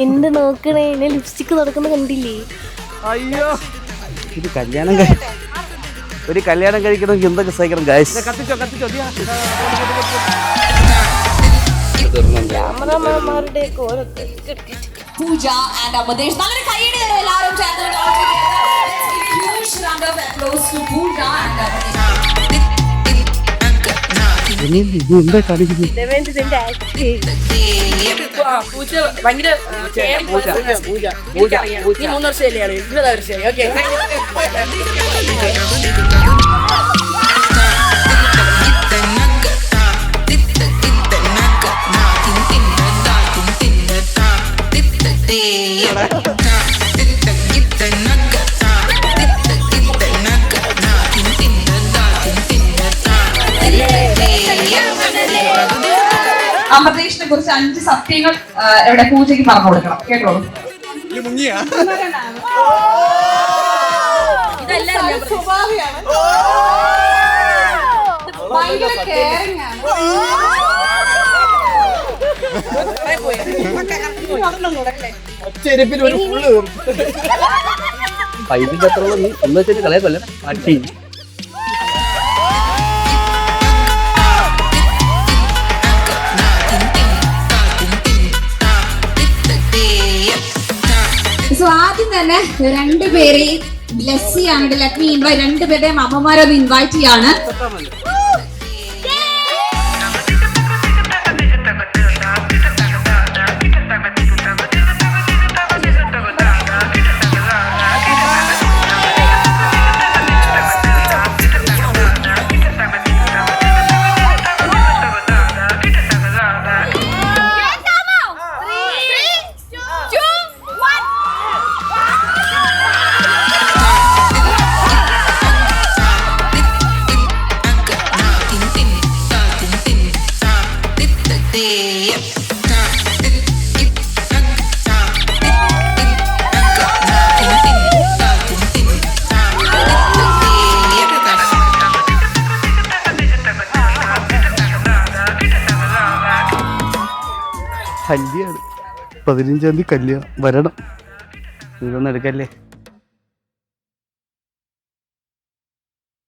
എന്ത് നോക്കണേ, ലിപ്സ്റ്റിക് നടക്കുന്ന കണ്ടില്ലേ? അയ്യോ, ഒരു കല്യാണം കഴിക്കണമെങ്കിൽ എന്തൊക്കെ സഹിക്കണം ഗൈസ്. ക്യാമറമാന്മാരുടെ പൂജ ആൻഡ് അമദേശ് നല്ലൊരു കൈയ്യടി തരാം എല്ലാവരും ചേർന്ന്. Huge round of applause to Pooja and Amadesh. എന്താ കാണിക്കുന്നത്? പൂജ ഭയങ്കര 3 വർഷമല്ലേ 20 വർഷമായി. ഓക്കെ, അമൃതേഷിനെ കുറിച്ച് 5 സത്യങ്ങൾ എവിടെ പൂജയ്ക്ക് പറഞ്ഞു കൊടുക്കണം. കേട്ടോളൂ. പൈപ്പിന്റെ അത്ര ഒന്ന് വെച്ചിട്ട് കളയല്ല മാറ്റി. സോ ആദ്യം തന്നെ 2 പേരെയും ബ്ലെസ് ചെയ്യാണ്. ലെറ്റ് മീ ഇൻവൈറ്റ് 2 പേരുടെയും അമ്മമാരൊന്ന് ഇൻവൈറ്റ് ചെയ്യാണ്. കല്യാണം 15-ാം തീയതി കല്യാണം വരണം. ഇതൊന്നും എടുക്കല്ലേ.